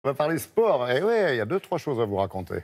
On va parler sport. Et ouais, il y a 2-3 choses à vous raconter.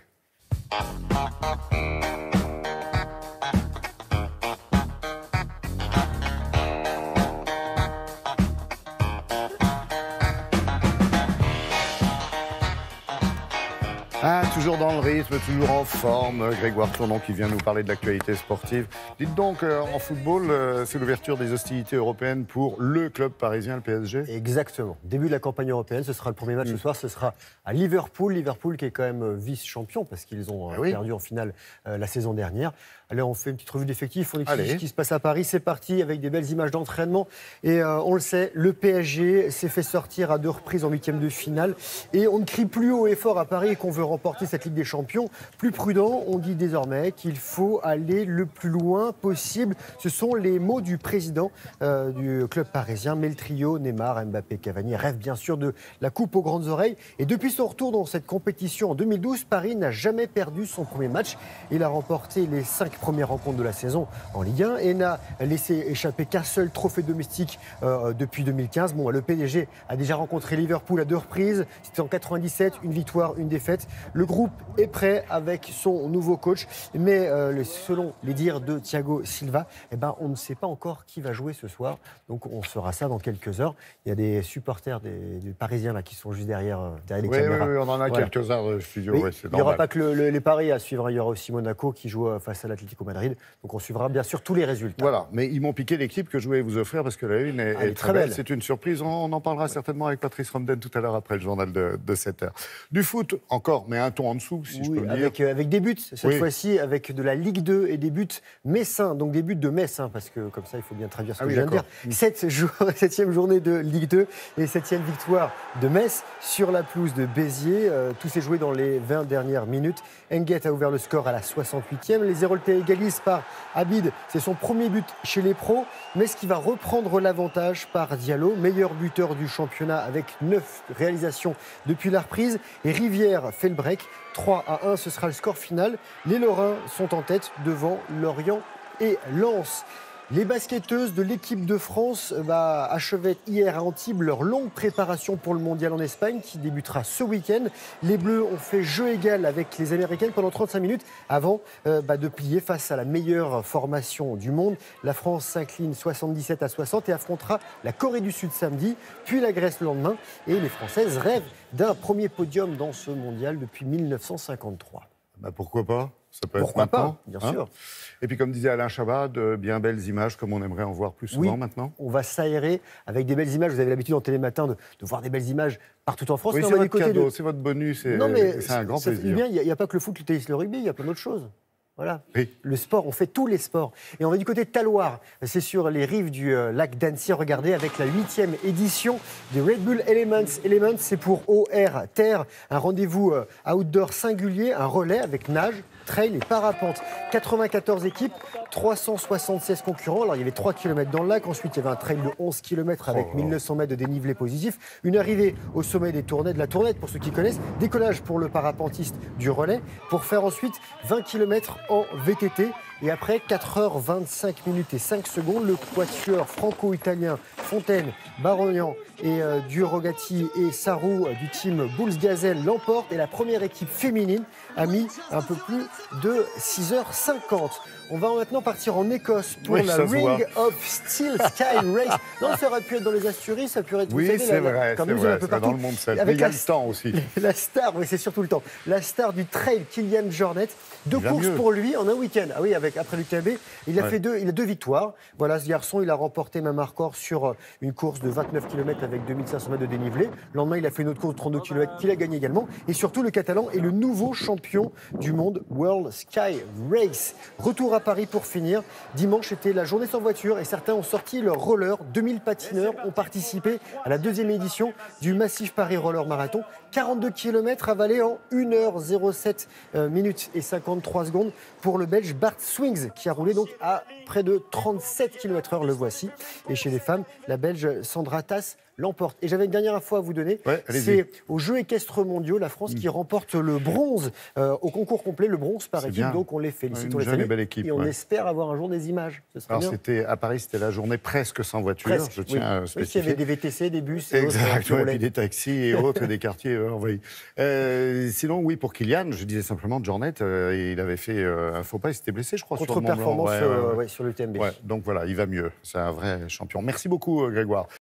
Ah, toujours dans le rythme, toujours en forme. Grégoire Tournon qui vient nous parler de l'actualité sportive. Dites donc, en football, c'est l'ouverture des hostilités européennes pour le club parisien, le PSG. Exactement. Début de la campagne européenne, ce sera le premier match ce soir, ce sera à Liverpool. Liverpool qui est quand même vice-champion parce qu'ils ont perdu en finale la saison dernière. Allez, on fait une petite revue d'effectifs, on explique ce qui se passe à Paris. C'est parti avec des belles images d'entraînement. Et on le sait, le PSG s'est fait sortir à 2 reprises en huitième de finale. Et on ne crie plus haut et fort à Paris qu'on veut remporter cette Ligue des Champions. Plus prudent, on dit désormais qu'il faut aller le plus loin possible. Ce sont les mots du président du club parisien. Mais le trio, Neymar, Mbappé, Cavani, rêve bien sûr de la coupe aux grandes oreilles. Et depuis son retour dans cette compétition en 2012, Paris n'a jamais perdu son premier match. Il a remporté les 5 premières rencontres de la saison en Ligue 1 et n'a laissé échapper qu'un seul trophée domestique depuis 2015. Bon, le PSG a déjà rencontré Liverpool à 2 reprises. C'était en 97, une victoire, une défaite. Le groupe est prêt avec son nouveau coach, mais selon les dires de Thiago Silva, on ne sait pas encore qui va jouer ce soir. Donc on saura ça dans quelques heures. Il y a des supporters des Parisiens là, qui sont juste derrière les caméras. Oui, on en a quelques-uns dans le studio. Il n'y aura pas que les paris à suivre. Il y aura aussi Monaco qui joue face à l'Atlético Madrid. Donc on suivra bien sûr tous les résultats. Voilà, mais ils m'ont piqué l'équipe que je voulais vous offrir parce que la une est très belle. C'est une surprise. On en parlera certainement avec Patrice Romden tout à l'heure après le journal de 7h. Du foot encore, mais un ton en dessous, si je peux le dire. Avec des buts, cette fois-ci, avec de la Ligue 2 et des buts messins, donc des buts de Metz, parce que comme ça, il faut bien traduire ce que je viens de dire. 7e journée de Ligue 2 et 7e victoire de Metz sur la pelouse de Béziers. Tout s'est joué dans les 20 dernières minutes. Nguet a ouvert le score à la 68e. Les Héroltais égalisent par Abid. C'est son premier but chez les pros. Metz qui va reprendre l'avantage par Diallo, meilleur buteur du championnat avec 9 réalisations depuis la reprise. Et Rivière fait le break. 3-1, ce sera le score final. Les Lorrains sont en tête devant Lorient et Lens. Les basketteuses de l'équipe de France achevaient hier à Antibes leur longue préparation pour le mondial en Espagne qui débutera ce week-end. Les Bleus ont fait jeu égal avec les Américaines pendant 35 minutes avant de plier face à la meilleure formation du monde. La France s'incline 77-60 et affrontera la Corée du Sud samedi, puis la Grèce le lendemain. Et les Françaises rêvent d'un premier podium dans ce mondial depuis 1953. Pourquoi pas ? Ça peut être maintenant, bien sûr. Et puis, comme disait Alain Chabat, de bien belles images, comme on aimerait en voir plus souvent maintenant. On va s'aérer avec des belles images. Vous avez l'habitude en Télématin de voir des belles images partout en France. Oui, c'est votre cadeau, c'est votre bonus, c'est un grand plaisir. Il n'y a pas que le foot, le tennis, le rugby, il y a plein d'autres choses. Voilà, oui. Le sport, on fait tous les sports. Et on va du côté de Talloires, c'est sur les rives du lac d'Annecy. Regardez, avec la 8e édition des Red Bull Elements. Elements, c'est pour OR, terre, un rendez-vous outdoor singulier, un relais avec nage, trail et parapente. 94 équipes, 376 concurrents. Alors il y avait 3 km dans le lac, ensuite il y avait un trail de 11 km avec 1900 mètres de dénivelé positif, une arrivée au sommet de la Tournette pour ceux qui connaissent, décollage pour le parapentiste du relais, pour faire ensuite 20 km en VTT. Et après 4h25 minutes et 5 secondes, le quatuor franco-italien Fontaine, Barognan et Durogati et Sarou du team Bulls Gazelle l'emportent. Et la première équipe féminine a mis un peu plus de 6h50. On va maintenant partir en Écosse pour la Ring of Steel Sky Race. Non, ça aurait pu être dans les Asturies, ça aurait pu être... Oui, c'est vrai, c'est dans le monde, ça. Mais il y a le temps aussi. La star, oui, c'est surtout le temps. La star du trail, Kylian Jornet. 2 courses pour lui en un week-end. Ah oui, après l'UTMB, il a il a 2 victoires. Voilà, ce garçon, il a remporté même un record sur une course de 29 km avec 2500 mètres de dénivelé. Le lendemain, il a fait une autre course de 32 km qu'il a gagné également. Et surtout, le Catalan est le nouveau champion du monde World Sky Race. Retour à Paris pour finir. Dimanche, c'était la journée sans voiture et certains ont sorti leur roller. 2000 patineurs ont participé à la 2e édition du Massif Paris Roller Marathon. 42 km avalés en 1h07 minutes et 53 secondes pour le Belge Bart Swings qui a roulé donc à près de 37 km/h, le voici. Et chez les femmes, la Belge Sandra Tass l'emporte. Et j'avais une dernière info à vous donner. C'est aux Jeux équestres mondiaux, la France qui remporte le bronze au concours complet, le bronze par équipe. Bien. Donc on les félicite, on les salue. Et on espère avoir un jour des images. Alors à Paris, c'était la journée presque sans voiture. Je tiens à spécifier. Il y avait des VTC, des bus. Exact, et puis des taxis et autres, des quartiers envahis. Sinon, oui, pour Kylian, je disais simplement, Jornet, il avait fait un faux pas, il s'était blessé, je crois, sur le Mont Blanc. Contre-performance sur l'UTMB. Donc voilà, il va mieux. C'est un vrai champion. Merci beaucoup, Grégoire.